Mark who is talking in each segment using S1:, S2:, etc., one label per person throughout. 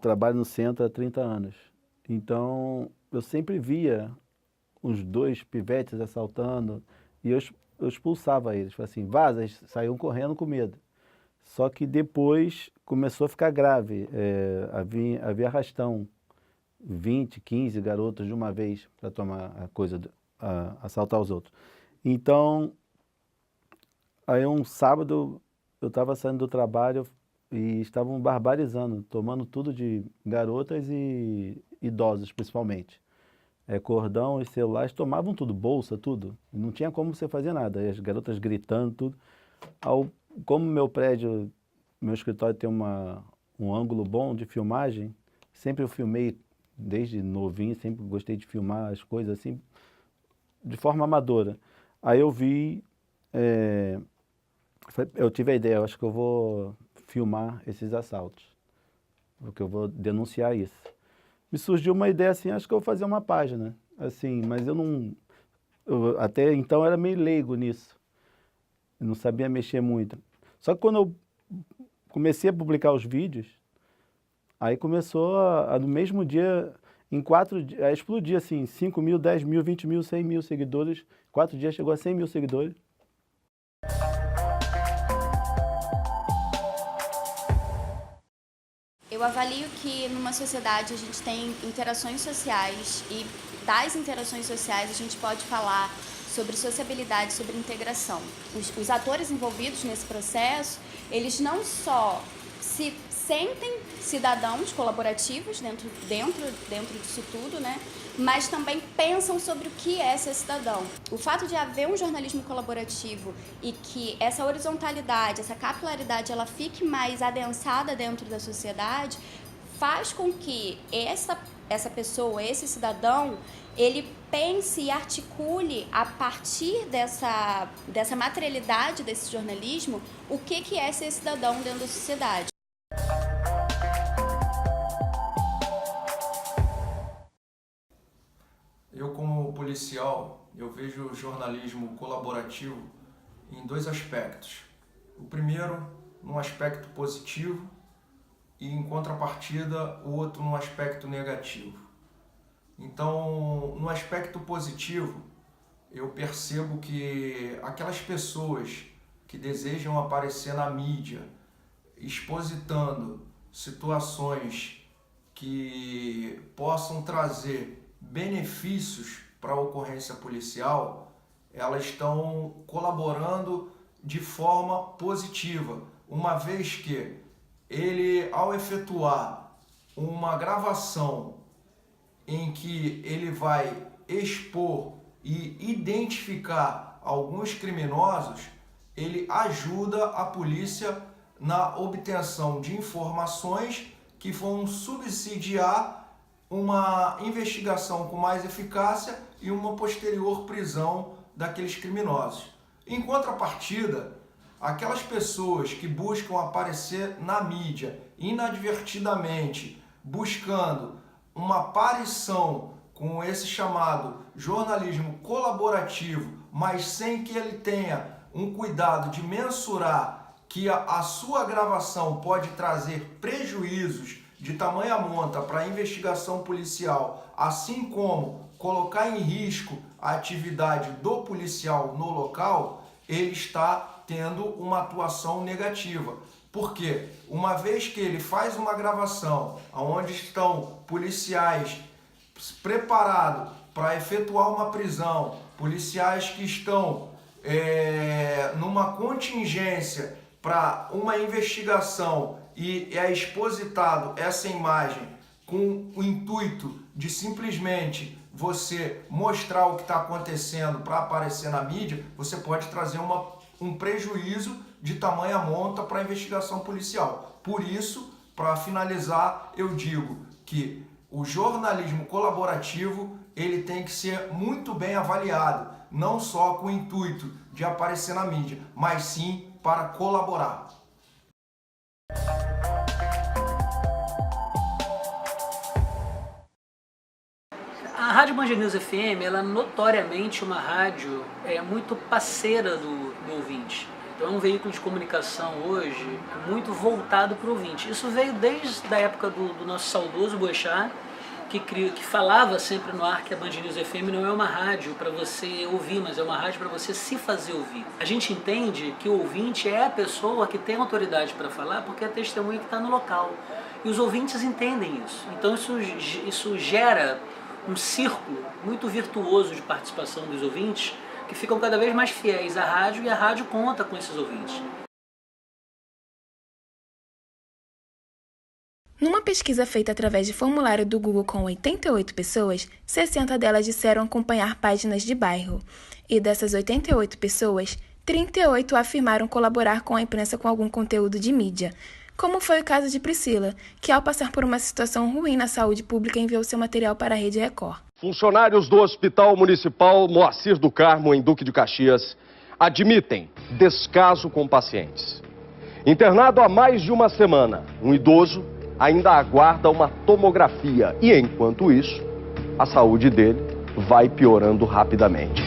S1: trabalho no centro há 30 anos. Então, eu sempre via os dois pivetes assaltando e eu expulsava eles. Falei assim, vaza, eles saíam correndo com medo. Só que depois começou a ficar grave, havia arrastão, 20, 15 garotos de uma vez para tomar a coisa, assaltar os outros. Então, aí um sábado eu estava saindo do trabalho e estavam barbarizando, tomando tudo de garotas e idosos principalmente. Cordão e celulares, tomavam tudo, bolsa, tudo. Não tinha como você fazer nada. E as garotas gritando, tudo. Como meu prédio, meu escritório tem um ângulo bom de filmagem, sempre eu filmei desde novinho, sempre gostei de filmar as coisas assim, de forma amadora. Aí eu vi, eu tive a ideia, eu acho que eu vou filmar esses assaltos, porque eu vou denunciar isso. Me surgiu uma ideia assim, acho que eu vou fazer uma página, assim, mas eu não, até então eu era meio leigo nisso, eu não sabia mexer muito. Só que quando eu comecei a publicar os vídeos, aí começou no mesmo dia, em 4 dias, a explodir assim, 5 mil, 10 mil, 20 mil, 100 mil seguidores, 4 dias chegou a 100 mil seguidores.
S2: Eu avalio que numa sociedade a gente tem interações sociais e das interações sociais a gente pode falar sobre sociabilidade, sobre integração. Os atores envolvidos nesse processo, eles não só se sentem cidadãos colaborativos dentro disso tudo, né? Mas também pensam sobre o que é ser cidadão. O fato de haver um jornalismo colaborativo e que essa horizontalidade, essa capilaridade, ela fique mais adensada dentro da sociedade, faz com que essa pessoa, esse cidadão, ele pense e articule a partir dessa materialidade desse jornalismo o que é ser cidadão dentro da sociedade.
S3: Eu, como policial, eu vejo o jornalismo colaborativo em 2 aspectos. O primeiro, num aspecto positivo, e em contrapartida, o outro num aspecto negativo. Então, no aspecto positivo, eu percebo que aquelas pessoas que desejam aparecer na mídia, expositando situações que possam trazer benefícios para a ocorrência policial, elas estão colaborando de forma positiva, uma vez que ele, ao efetuar uma gravação em que ele vai expor e identificar alguns criminosos, ele ajuda a polícia na obtenção de informações que vão subsidiar uma investigação com mais eficácia e uma posterior prisão daqueles criminosos. Em contrapartida, aquelas pessoas que buscam aparecer na mídia inadvertidamente, buscando uma aparição com esse chamado jornalismo colaborativo, mas sem que ele tenha um cuidado de mensurar que a sua gravação pode trazer prejuízos de tamanha monta para a investigação policial, assim como colocar em risco a atividade do policial no local, ele está tendo uma atuação negativa. Por quê? Uma vez que ele faz uma gravação onde estão policiais preparados para efetuar uma prisão, policiais que estão numa contingência para uma investigação e é expositado essa imagem com o intuito de simplesmente você mostrar o que está acontecendo para aparecer na mídia, você pode trazer um prejuízo de tamanha monta para a investigação policial. Por isso, para finalizar, eu digo que o jornalismo colaborativo ele tem que ser muito bem avaliado, não só com o intuito de aparecer na mídia, mas sim para colaborar.
S4: A Rádio Band News FM ela é notoriamente uma rádio muito parceira do ouvinte. Então é um veículo de comunicação hoje muito voltado para o ouvinte. Isso veio desde a época do nosso saudoso Boechat, que falava sempre no ar que a Band News FM não é uma rádio para você ouvir, mas é uma rádio para você se fazer ouvir. A gente entende que o ouvinte é a pessoa que tem autoridade para falar porque é a testemunha que está no local. E os ouvintes entendem isso. Então isso gera um círculo muito virtuoso de participação dos ouvintes que ficam cada vez mais fiéis à rádio e a rádio conta com esses ouvintes.
S5: Numa pesquisa feita através de formulário do Google com 88 pessoas, 60 delas disseram acompanhar páginas de bairro. E dessas 88 pessoas, 38 afirmaram colaborar com a imprensa com algum conteúdo de mídia. Como foi o caso de Priscila, que ao passar por uma situação ruim na saúde pública enviou seu material para a Rede Record.
S6: Funcionários do Hospital Municipal Moacir do Carmo, em Duque de Caxias, admitem descaso com pacientes. Internado há mais de uma semana, um idoso ainda aguarda uma tomografia e, enquanto isso, a saúde dele vai piorando rapidamente.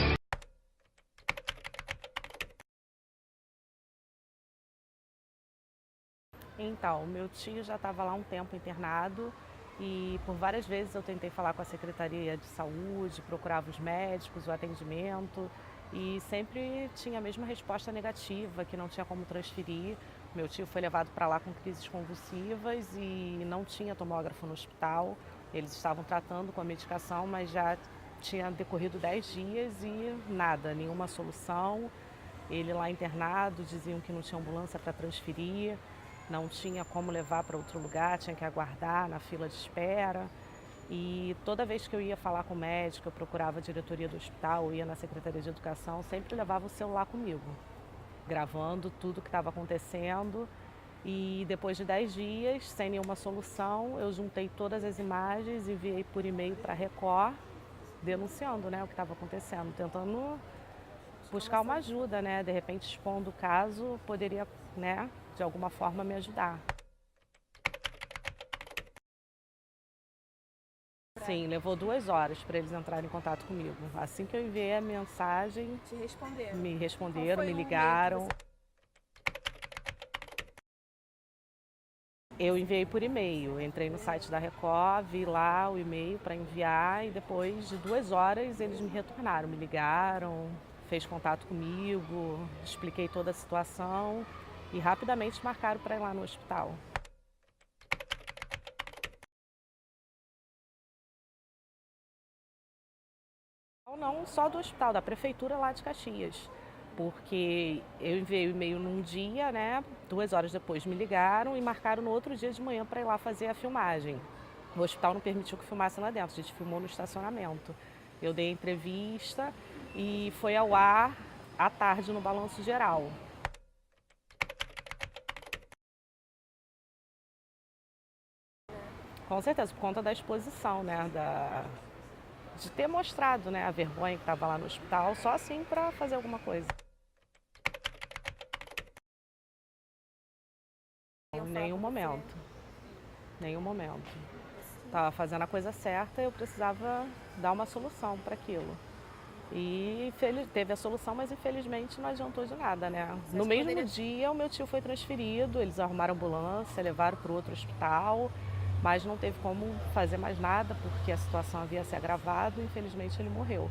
S7: Então, meu tio já estava lá um tempo internado e por várias vezes eu tentei falar com a Secretaria de Saúde, procurava os médicos, o atendimento e sempre tinha a mesma resposta negativa, que não tinha como transferir. Meu tio foi levado para lá com crises convulsivas e não tinha tomógrafo no hospital. Eles estavam tratando com a medicação, mas já tinha decorrido 10 dias e nada, nenhuma solução. Ele lá internado, diziam que não tinha ambulância para transferir, não tinha como levar para outro lugar, tinha que aguardar na fila de espera. E toda vez que eu ia falar com o médico, eu procurava a diretoria do hospital, eu ia na Secretaria de Educação, sempre levava o celular comigo, gravando tudo que estava acontecendo. E depois de 10 dias, sem nenhuma solução, eu juntei todas as imagens e enviei por e-mail para a Record, denunciando, né, o que estava acontecendo, tentando buscar uma ajuda, né, de repente expondo o caso, poderia, né, de alguma forma me ajudar. Sim, levou 2 horas para eles entrarem em contato comigo. Assim que eu enviei a mensagem, me responderam, me ligaram. Eu enviei por e-mail, entrei no site da Record, vi lá o e-mail para enviar e depois de 2 horas eles me retornaram, me ligaram, fez contato comigo, expliquei toda a situação e rapidamente marcaram para ir lá no hospital. Não só do hospital, da prefeitura lá de Caxias, porque eu enviei o e-mail num dia, né? 2 horas depois me ligaram e marcaram no outro dia de manhã para ir lá fazer a filmagem. O hospital não permitiu que filmasse lá dentro, a gente filmou no estacionamento. Eu dei a entrevista e foi ao ar à tarde no Balanço Geral. Com certeza, por conta da exposição, né? De ter mostrado, né, a vergonha que estava lá no hospital, só assim para fazer alguma coisa. Em nenhum momento. Nenhum momento. Estava fazendo a coisa certa, eu precisava dar uma solução para aquilo. E teve a solução, mas infelizmente não adiantou de nada, né? No mesmo dia, o meu tio foi transferido, eles arrumaram ambulância, levaram para o outro hospital, mas não teve como fazer mais nada, porque a situação havia se agravado e infelizmente ele morreu.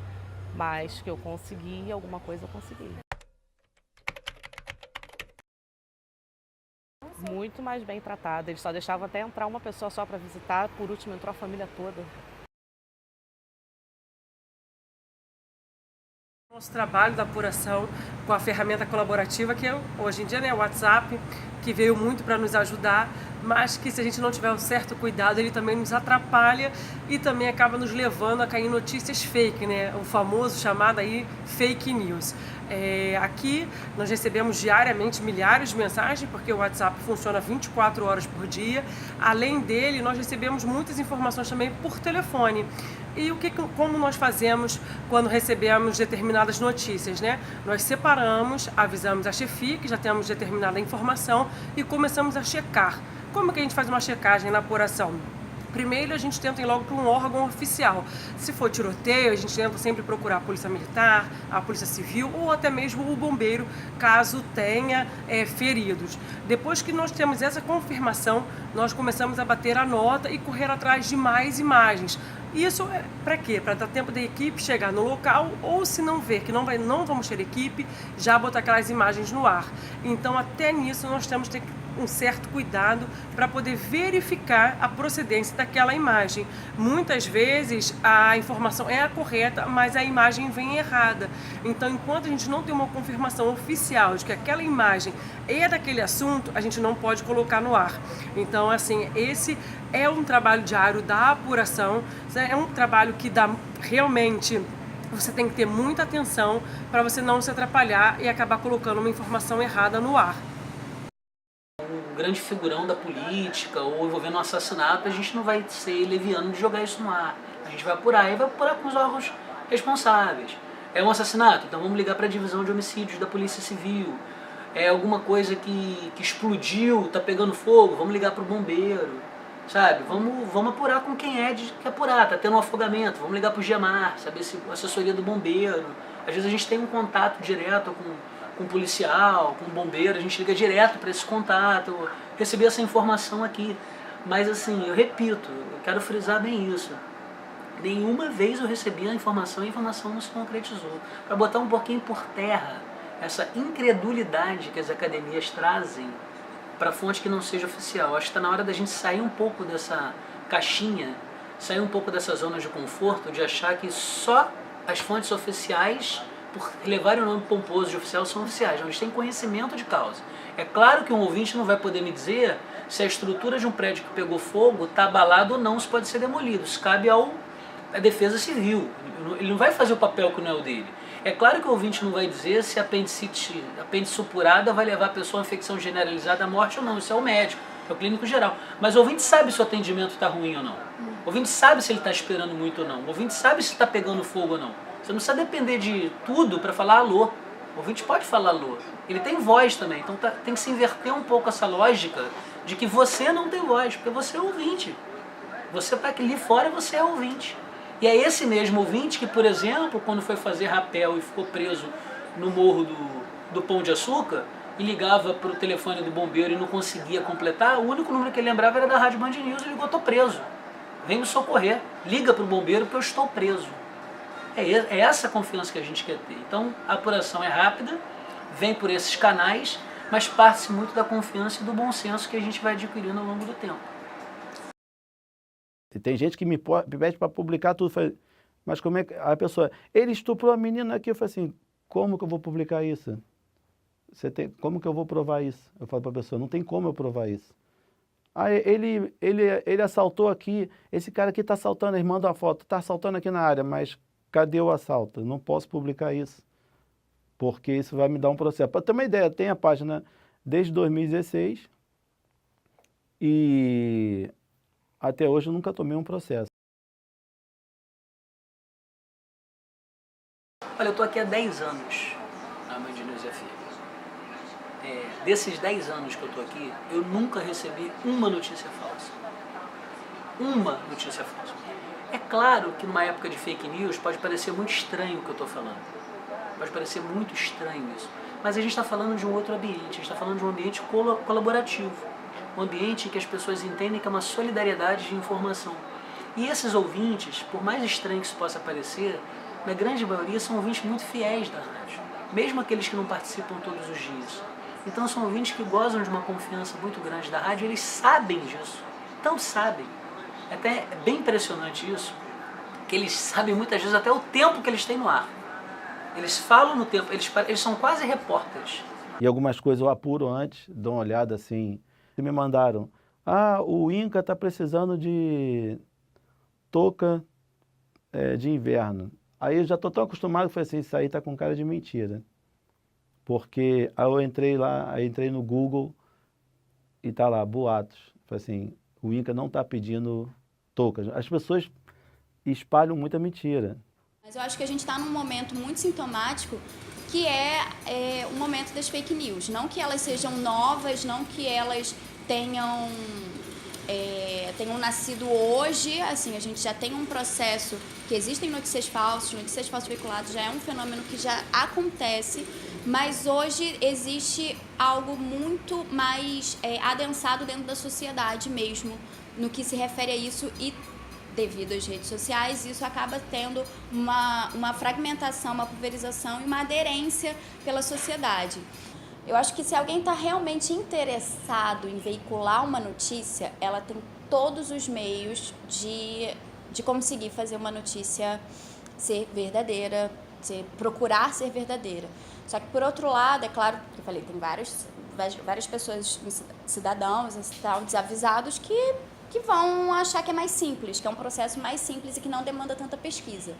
S7: Mas que eu consegui, alguma coisa eu consegui. Muito mais bem tratado, eles só deixavam até entrar uma pessoa só para visitar, por último entrou a família toda.
S8: Nosso trabalho da apuração com a ferramenta colaborativa, que é hoje em dia, né, o WhatsApp, que veio muito para nos ajudar, mas que se a gente não tiver um certo cuidado, ele também nos atrapalha e também acaba nos levando a cair em notícias fake, né, o famoso chamado aí fake news. Aqui nós recebemos diariamente milhares de mensagens, porque o WhatsApp funciona 24 horas por dia. Além dele, nós recebemos muitas informações também por telefone. E como nós fazemos quando recebemos determinadas notícias, né? Nós separamos, avisamos a chefia que já temos determinada informação e começamos a checar. Como que a gente faz uma checagem na apuração? primeiro a gente tenta ir logo para um órgão oficial. Se for tiroteio, a gente tenta sempre procurar a Polícia Militar, a Polícia Civil ou até mesmo o bombeiro, caso tenha feridos. Depois que nós temos essa confirmação, nós começamos a bater a nota e correr atrás de mais imagens. Isso é para quê? Para dar tempo da equipe chegar no local, ou se não ver que não vamos ter equipe, já botar aquelas imagens no ar. Então, até nisso, nós temos que ter um certo cuidado para poder verificar a procedência daquela imagem. Muitas vezes a informação é a correta, mas a imagem vem errada. Então, enquanto a gente não tem uma confirmação oficial de que aquela imagem é daquele assunto, a gente não pode colocar no ar. Então, assim, esse é um trabalho diário da apuração, é um trabalho que dá realmente... Você tem que ter muita atenção para você não se atrapalhar e acabar colocando uma informação errada no ar.
S4: Um grande figurão da política ou envolvendo um assassinato, a gente não vai ser leviano de jogar isso no ar. A gente vai apurar e vai apurar com os órgãos responsáveis. É um assassinato? Então vamos ligar para a divisão de homicídios da Polícia Civil. É alguma coisa que explodiu, está pegando fogo, vamos ligar para o bombeiro. Sabe, vamos apurar com quem é de que apurar, tá tendo um afogamento, vamos ligar para o GEMAR, saber se a assessoria do bombeiro. Às vezes a gente tem um contato direto com um policial, com um bombeiro, a gente liga direto para esse contato, receber essa informação aqui. Mas assim, eu repito, eu quero frisar bem isso. Nenhuma vez eu recebi a informação e a informação não se concretizou. Para botar um pouquinho por terra essa incredulidade que as academias trazem para fonte que não seja oficial. Acho que está na hora da gente sair um pouco dessa caixinha, sair um pouco dessa zona de conforto, de achar que só as fontes oficiais, por levarem o nome pomposo de oficial, são oficiais. Eles têm conhecimento de causa. É claro que um ouvinte não vai poder me dizer se a estrutura de um prédio que pegou fogo está abalada ou não, se pode ser demolido. Isso cabe à defesa civil. Ele não vai fazer o papel que não é o dele. É claro que o ouvinte não vai dizer se a apendicite supurada vai levar a pessoa a infecção generalizada à morte ou não. Isso é o médico, é o clínico geral. Mas o ouvinte sabe se o atendimento está ruim ou não. O ouvinte sabe se ele está esperando muito ou não. O ouvinte sabe se está pegando fogo ou não. Você não precisa depender de tudo para falar alô. O ouvinte pode falar alô. Ele tem voz também. Então tem que se inverter um pouco essa lógica de que você não tem voz, porque você é ouvinte. Você está aqui ali fora, você é ouvinte. E é esse mesmo ouvinte que, por exemplo, quando foi fazer rapel e ficou preso no morro do Pão de Açúcar e ligava para o telefone do bombeiro e não conseguia completar, o único número que ele lembrava era da Rádio Band News e ligou: estou preso, vem me socorrer, liga para o bombeiro porque eu estou preso. É essa a confiança que a gente quer ter. Então a apuração é rápida, vem por esses canais, mas parte-se muito da confiança e do bom senso que a gente vai adquirindo ao longo do tempo.
S1: E tem gente que me pede para publicar tudo. Mas como é que a pessoa... Ele estuprou a menina aqui. Eu falei assim, como que eu vou publicar isso? Como que eu vou provar isso? Eu falo para a pessoa, não tem como eu provar isso. Ah, ele assaltou aqui, esse cara aqui está assaltando, eles mandam a foto, está assaltando aqui na área, mas cadê o assalto? Eu não posso publicar isso, porque isso vai me dar um processo. Para ter uma ideia, tem a página desde 2016 e... até hoje eu nunca tomei um processo.
S4: Olha, eu estou aqui há 10 anos na Band News FM. Desses 10 anos que eu estou aqui, eu nunca recebi uma notícia falsa. Uma notícia falsa. É claro que numa época de fake news pode parecer muito estranho o que eu estou falando. Pode parecer muito estranho isso. Mas a gente está falando de um outro ambiente, a gente está falando de um ambiente colaborativo. Um ambiente em que as pessoas entendem que é uma solidariedade de informação. E esses ouvintes, por mais estranho que isso possa parecer, na grande maioria são ouvintes muito fiéis da rádio, mesmo aqueles que não participam todos os dias. Então são ouvintes que gozam de uma confiança muito grande da rádio, eles sabem disso, então sabem. Até é bem impressionante isso, que eles sabem muitas vezes até o tempo que eles têm no ar. Eles falam no tempo, eles são quase repórteres.
S1: E algumas coisas eu apuro antes, dou uma olhada assim. Me mandaram, o INCA está precisando de touca de inverno. Aí eu já estou tão acostumado, falei assim, isso aí está com cara de mentira. Porque aí eu entrei lá, aí entrei no Google e está lá, boatos. Falei assim, o INCA não está pedindo toucas. As pessoas espalham muita mentira.
S2: Mas eu acho que a gente está num momento muito sintomático que é o momento das fake news. Não que elas sejam novas, não que elas tenham tenham nascido hoje, assim, a gente já tem um processo que existem notícias falsas veiculadas, já é um fenômeno que já acontece, mas hoje existe algo muito mais adensado dentro da sociedade mesmo, no que se refere a isso, e devido às redes sociais, isso acaba tendo uma fragmentação, uma pulverização e uma aderência pela sociedade. Eu acho que se alguém está realmente interessado em veicular uma notícia, ela tem todos os meios de conseguir fazer uma notícia ser verdadeira, procurar ser verdadeira. Só que, por outro lado, é claro que eu falei, tem várias pessoas, cidadãos desavisados que vão achar que é mais simples, que é um processo mais simples e que não demanda tanta pesquisa.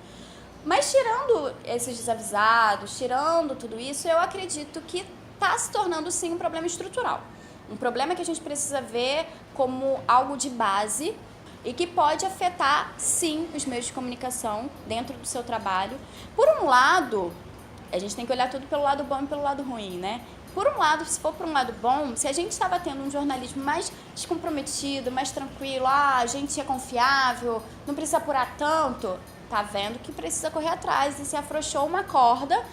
S2: Mas tirando esses desavisados, tirando tudo isso, eu acredito que está se tornando, sim, um problema estrutural. Um problema que a gente precisa ver como algo de base e que pode afetar, sim, os meios de comunicação dentro do seu trabalho. Por um lado, a gente tem que olhar tudo pelo lado bom e pelo lado ruim, né? Por um lado, se for por um lado bom, se a gente estava tendo um jornalismo mais descomprometido, mais tranquilo, a gente é confiável, não precisa apurar tanto, tá vendo que precisa correr atrás e se afrouxou uma corda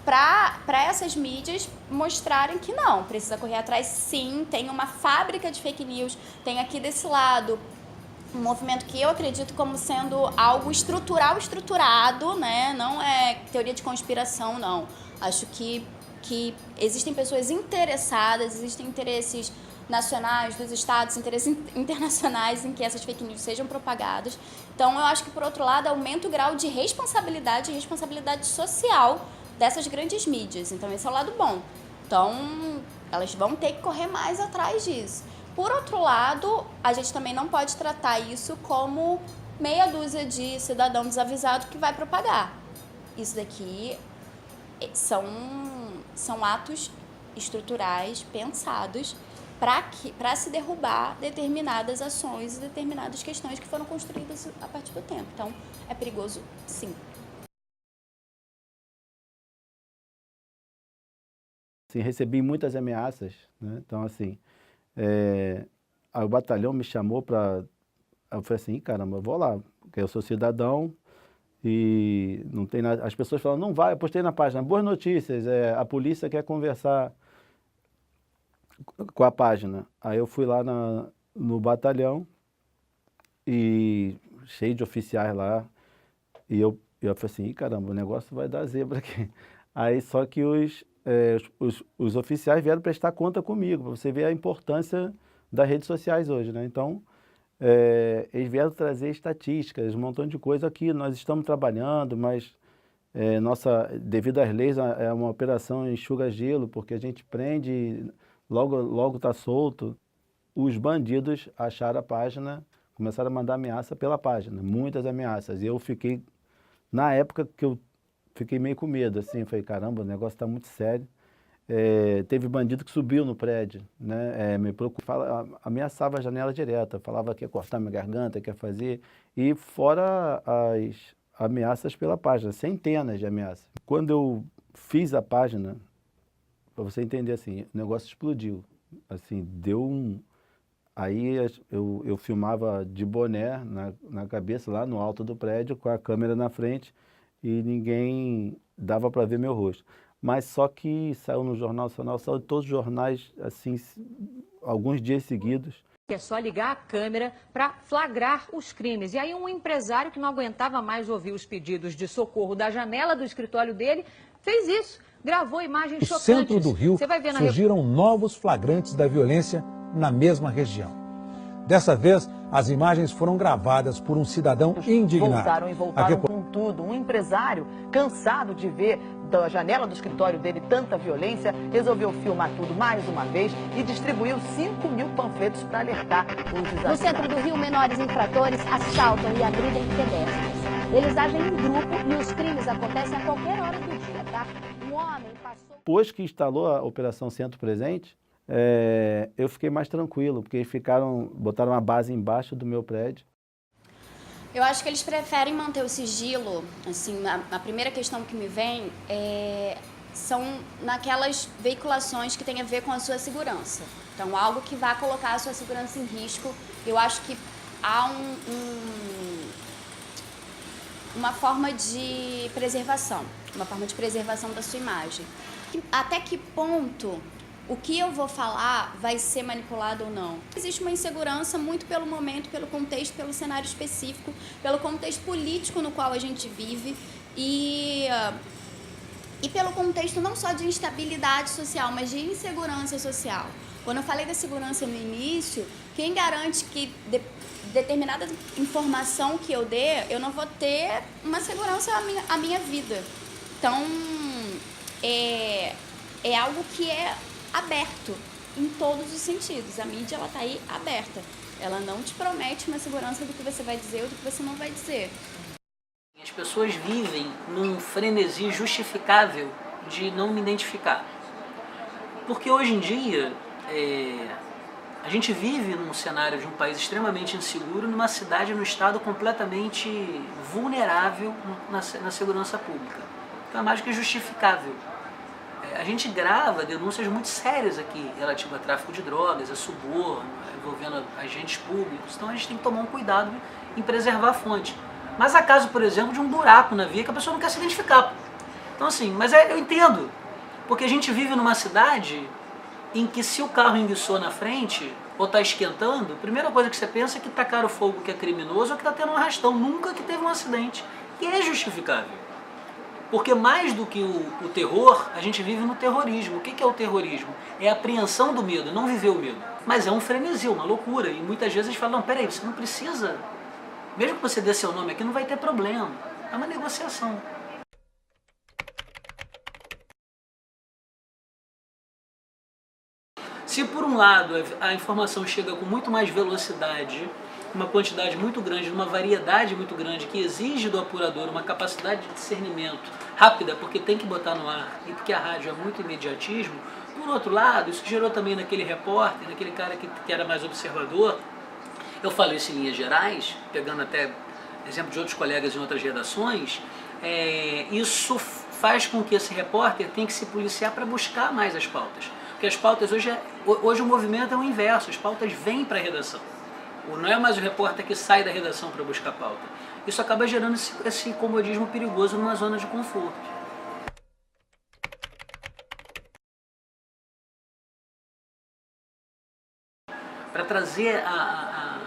S2: para essas mídias mostrarem que não, precisa correr atrás sim, tem uma fábrica de fake news, tem aqui desse lado um movimento que eu acredito como sendo algo estruturado, né? Não é teoria de conspiração, não. Acho que existem pessoas interessadas, existem interesses nacionais, dos estados, interesses internacionais em que essas fake news sejam propagadas. Então, eu acho que, por outro lado, aumenta o grau de responsabilidade e responsabilidade social dessas grandes mídias. Então, esse é o lado bom. Então, elas vão ter que correr mais atrás disso. Por outro lado, a gente também não pode tratar isso como meia dúzia de cidadão desavisado que vai propagar. Isso daqui são atos estruturais pensados para se derrubar determinadas ações e determinadas questões que foram construídas a partir do tempo. Então, é perigoso, sim.
S1: Assim, recebi muitas ameaças, né? Então, assim, aí o batalhão me chamou para... Eu falei assim, caramba, eu vou lá, porque eu sou cidadão e não tem nada... As pessoas falam, não vai, eu postei na página, boas notícias, a polícia quer conversar com a página. Aí eu fui lá no batalhão e cheio de oficiais lá, e eu falei assim, caramba, o negócio vai dar zebra aqui. Aí só que os oficiais vieram prestar conta comigo, para você ver a importância das redes sociais hoje, né? Então, eles vieram trazer estatísticas, um montão de coisa aqui, nós estamos trabalhando, mas devido às leis, é uma operação enxuga-gelo, porque a gente prende, logo está solto. Os bandidos acharam a página, começaram a mandar ameaça pela página, muitas ameaças, e eu fiquei, na época que eu fiquei meio com medo, assim, falei, caramba, o negócio está muito sério. Teve bandido que subiu no prédio, né? Me procurava, ameaçava a janela direta, falava que ia cortar minha garganta, que ia fazer, e fora as ameaças pela página, centenas de ameaças. Quando eu fiz a página, para você entender assim, o negócio explodiu, assim, deu um... Aí eu filmava de boné na cabeça, lá no alto do prédio, com a câmera na frente, e ninguém dava para ver meu rosto. Mas só que saiu no Jornal Nacional, saiu em todos os jornais, assim, alguns dias seguidos.
S9: É só ligar a câmera para flagrar os crimes. E aí um empresário que não aguentava mais ouvir os pedidos de socorro da janela do escritório dele, fez isso, gravou imagens chocantes.
S10: No centro do Rio, surgiram novos flagrantes da violência na mesma região. Dessa vez, as imagens foram gravadas por um cidadão indignado.
S9: Voltaram com tudo. Um empresário, cansado de ver da janela do escritório dele tanta violência, resolveu filmar tudo mais uma vez e distribuiu 5.000 panfletos para alertar os desavisados.
S11: No centro do Rio, menores infratores assaltam e agridem pedestres. Eles agem em grupo e os crimes acontecem a qualquer hora do dia, tá? Um homem passou...
S1: Depois que instalou a Operação Centro Presente, eu fiquei mais tranquilo, porque eles botaram uma base embaixo do meu prédio.
S2: Eu acho que eles preferem manter o sigilo, assim, a primeira questão que me vem são naquelas veiculações que tem a ver com a sua segurança. Então, algo que vai colocar a sua segurança em risco eu acho que há uma forma de preservação da sua imagem. Até que ponto o que eu vou falar vai ser manipulado ou não? Existe uma insegurança muito pelo momento, pelo contexto, pelo cenário específico, pelo contexto político no qual a gente vive e pelo contexto não só de instabilidade social, mas de insegurança social. Quando eu falei da segurança no início, quem garante que determinada informação que eu dê, eu não vou ter uma segurança à minha vida? Então, é algo que é aberto em todos os sentidos. A mídia, ela tá aí aberta. Ela não te promete uma segurança do que você vai dizer ou do que você não vai dizer.
S4: As pessoas vivem num frenesi justificável de não me identificar. Porque hoje em dia, a gente vive num cenário de um país extremamente inseguro, numa cidade, num estado completamente vulnerável na segurança pública. Então é mais do que justificável. A gente grava denúncias muito sérias aqui, relativas a tráfico de drogas, a suborno, envolvendo agentes públicos. Então a gente tem que tomar um cuidado em preservar a fonte. Mas há caso, por exemplo, de um buraco na via que a pessoa não quer se identificar. Então assim, mas eu entendo. Porque a gente vive numa cidade em que se o carro enguiçou na frente ou está esquentando, a primeira coisa que você pensa é que tacaram fogo, que é criminoso, ou que está tendo um arrastão. Nunca que teve um acidente. E é justificável. Porque mais do que o terror, a gente vive no terrorismo. O que é o terrorismo? É a apreensão do medo, não viver o medo. Mas é um frenesi, uma loucura. E muitas vezes a gente fala, não, peraí, você não precisa. Mesmo que você dê seu nome aqui, não vai ter problema. É uma negociação. Se por um lado a informação chega com muito mais velocidade, uma quantidade muito grande, uma variedade muito grande, que exige do apurador uma capacidade de discernimento rápida, porque tem que botar no ar, e porque a rádio é muito imediatismo, por outro lado, isso gerou também naquele repórter, naquele cara que era mais observador, eu falo isso em linhas gerais, pegando até exemplo de outros colegas em outras redações, isso faz com que esse repórter tenha que se policiar para buscar mais as pautas. Porque as pautas, hoje o movimento é o inverso, as pautas vêm para a redação. Não é mais o repórter que sai da redação para buscar pauta. Isso acaba gerando esse comodismo perigoso numa zona de conforto. Para trazer a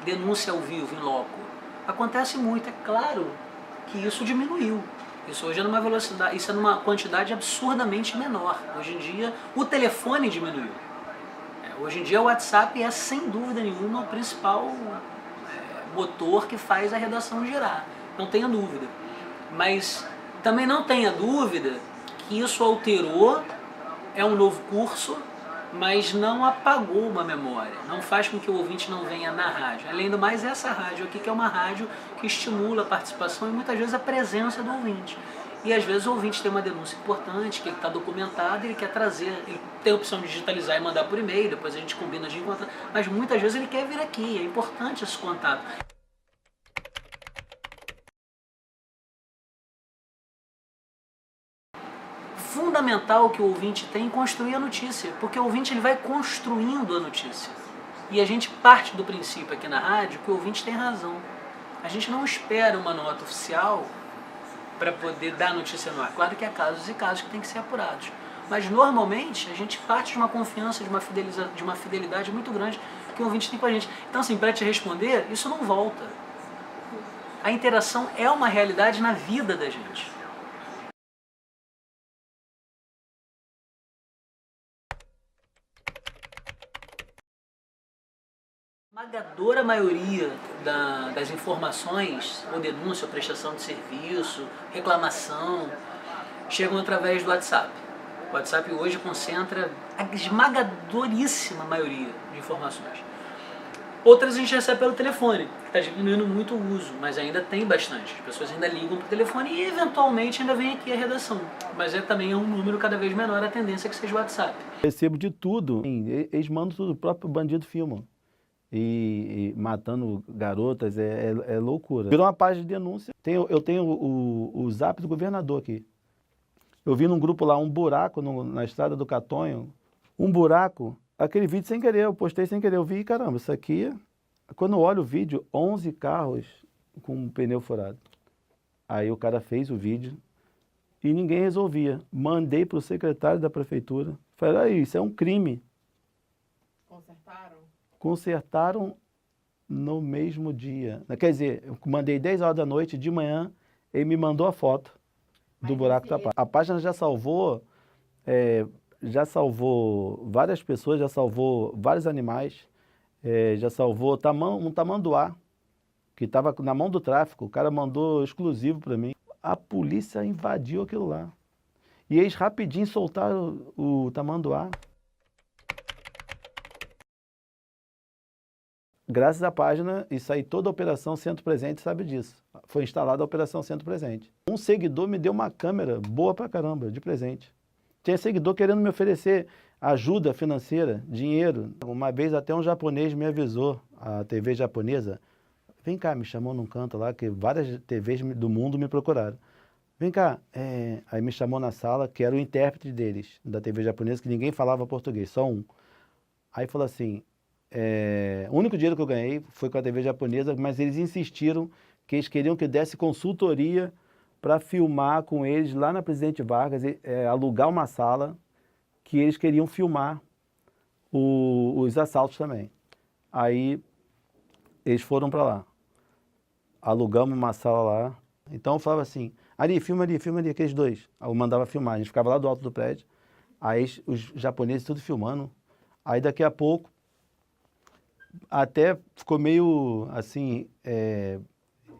S4: denúncia ao vivo, em loco, acontece muito. É claro que isso diminuiu. Isso hoje é numa velocidade, isso é numa quantidade absurdamente menor. Hoje em dia o telefone diminuiu. Hoje em dia o WhatsApp é sem dúvida nenhuma o principal motor que faz a redação girar. Não tenha dúvida. Mas também não tenha dúvida que isso alterou, é um novo curso, mas não apagou uma memória, não faz com que o ouvinte não venha na rádio. Além do mais, essa rádio aqui que é uma rádio que estimula a participação e muitas vezes a presença do ouvinte. E às vezes o ouvinte tem uma denúncia importante, que ele está documentado e ele quer trazer, ele tem a opção de digitalizar e mandar por e-mail, depois a gente combina de encontrar, mas muitas vezes ele quer vir aqui, é importante esse contato. Fundamental que o ouvinte tem em construir a notícia, porque o ouvinte ele vai construindo a notícia. E a gente parte do princípio aqui na rádio que o ouvinte tem razão. A gente não espera uma nota oficial para poder dar notícia no ar. Claro que há casos e casos que têm que ser apurados. Mas normalmente a gente parte de uma confiança, de uma fidelidade muito grande que o ouvinte tem com a gente. Então assim, para te responder, isso não volta. A interação é uma realidade na vida da gente. A esmagadora maioria das informações, ou denúncia, ou prestação de serviço, reclamação, chegam através do WhatsApp. O WhatsApp hoje concentra a esmagadoríssima maioria de informações. Outras a gente recebe pelo telefone, que está diminuindo muito o uso, mas ainda tem bastante. As pessoas ainda ligam para o telefone e eventualmente ainda vem aqui a redação. Mas também é um número cada vez menor, a tendência é que seja o WhatsApp.
S1: Recebo de tudo, eles mandam tudo, o próprio bandido filma. E matando garotas, é loucura. Virou uma página de denúncia. Eu tenho o zap do governador aqui. Eu vi num grupo lá um buraco na estrada do Catonho. Um buraco, aquele vídeo sem querer, eu postei sem querer. Eu vi, caramba, isso aqui Quando eu olho o vídeo, 11 carros com pneu furado. Aí o cara fez o vídeo e ninguém resolvia. Mandei para o secretário da prefeitura. Falei, aí, isso é um crime.
S12: Consertaram?
S1: Consertaram no mesmo dia. Quer dizer, eu mandei 10 horas da noite, de manhã, ele me mandou a foto do buraco da página. A página já salvou várias pessoas, já salvou vários animais, já salvou um tamanduá, que estava na mão do tráfico, o cara mandou exclusivo para mim. A polícia invadiu aquilo lá. E eles rapidinho soltaram o tamanduá. Graças à página, isso aí, toda a Operação Centro Presente sabe disso. Foi instalada a Operação Centro Presente. Um seguidor me deu uma câmera boa pra caramba, de presente. Tinha seguidor querendo me oferecer ajuda financeira, dinheiro. Uma vez até um japonês me avisou, a TV japonesa, vem cá, me chamou num canto lá, que várias TVs do mundo me procuraram. Vem cá, aí me chamou na sala, que era o intérprete deles, da TV japonesa, que ninguém falava português, só um. Aí falou assim, o único dinheiro que eu ganhei foi com a TV japonesa, mas eles insistiram que eles queriam que eu desse consultoria para filmar com eles lá na Presidente Vargas, alugar uma sala, que eles queriam filmar os assaltos também. Aí eles foram para lá, alugamos uma sala lá, então eu falava assim, ali, filma ali, aqueles dois. Aí eu mandava filmar, a gente ficava lá do alto do prédio, aí os japoneses tudo filmando, aí daqui a pouco, até ficou meio, assim,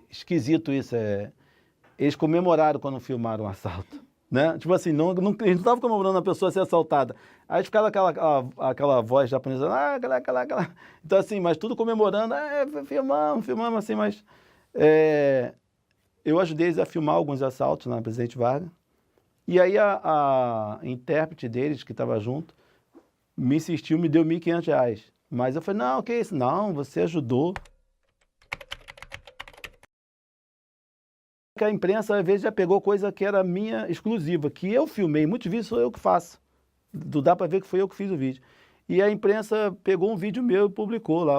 S1: esquisito isso, eles comemoraram quando filmaram o assalto, né? Tipo assim, eles não estavam comemorando a pessoa ser assaltada. Aí ficava aquela voz japonesa, aquela. Então assim, mas tudo comemorando, filmamos assim, mas... eu ajudei eles a filmar alguns assaltos na Presidente Vargas, e aí a intérprete deles, que estava junto, me insistiu, me deu R$1.500. Mas eu falei, não, que isso? Não, você ajudou. A imprensa, às vezes, já pegou coisa que era minha exclusiva, que eu filmei, muitos vídeos sou eu que faço. Dá para ver que foi eu que fiz o vídeo. E a imprensa pegou um vídeo meu e publicou lá,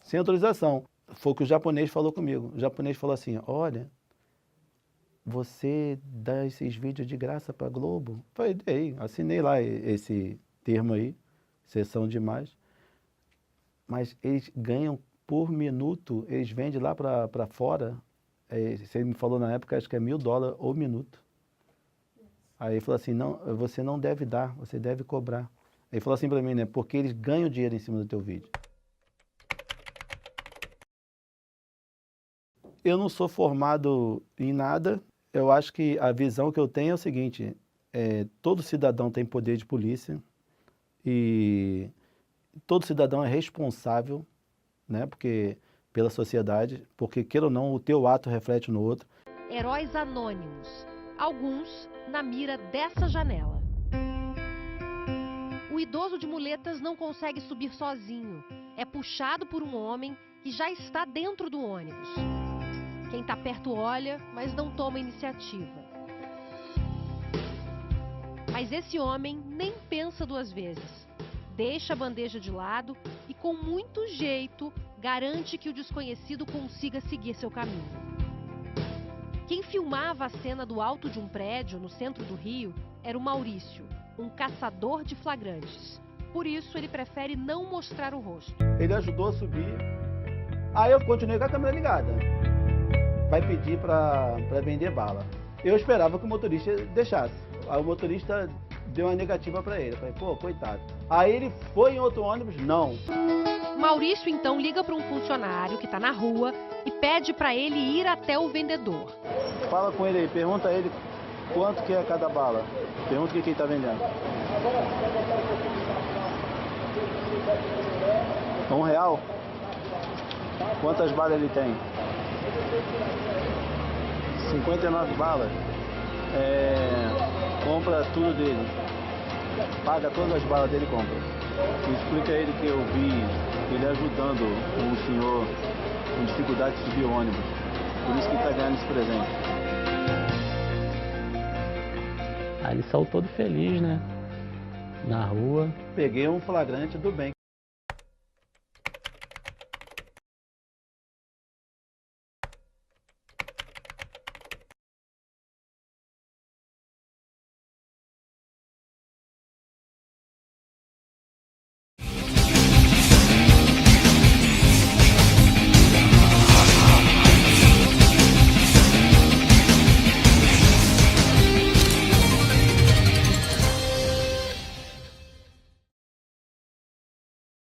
S1: sem autorização. Foi o que o japonês falou comigo. O japonês falou assim, olha, você dá esses vídeos de graça para a Globo? Falei, dei, assinei lá esse termo aí, sessão de imagem. Mas eles ganham por minuto, eles vendem lá para fora, você me falou na época, acho que é $1.000 o minuto. Aí ele falou assim, não, você não deve dar, você deve cobrar. Ele falou assim para mim, né, porque eles ganham dinheiro em cima do teu vídeo. Eu não sou formado em nada, eu acho que a visão que eu tenho é o seguinte, todo cidadão tem poder de polícia e todo cidadão é responsável, né, pela sociedade, porque, queira ou não, o teu ato reflete no outro.
S13: Heróis anônimos, alguns na mira dessa janela. O idoso de muletas não consegue subir sozinho, é puxado por um homem que já está dentro do ônibus. Quem está perto olha, mas não toma iniciativa. Mas esse homem nem pensa duas vezes. Deixa a bandeja de lado e, com muito jeito, garante que o desconhecido consiga seguir seu caminho. Quem filmava a cena do alto de um prédio no centro do Rio era o Maurício, um caçador de flagrantes. Por isso, ele prefere não mostrar o rosto.
S1: Ele ajudou a subir, aí eu continuei com a câmera ligada. Vai pedir para vender bala. Eu esperava que o motorista deixasse. Aí o motorista deu uma negativa para ele. Eu falei, pô, coitado. Aí ele foi em outro ônibus? Não.
S13: Maurício então liga para um funcionário que está na rua e pede para ele ir até o vendedor.
S1: Fala com ele aí, pergunta a ele quanto que é cada bala. Pergunta o que ele está vendendo. R$1? Quantas balas ele tem? 59 balas. Compra tudo dele. Paga todas as balas dele e compra. Explica a ele que eu vi ele ajudando um senhor com dificuldade de subir o ônibus. Por isso que está ganhando esse presente.
S14: Aí ele saiu todo feliz, né? Na rua.
S1: Peguei um flagrante do bem.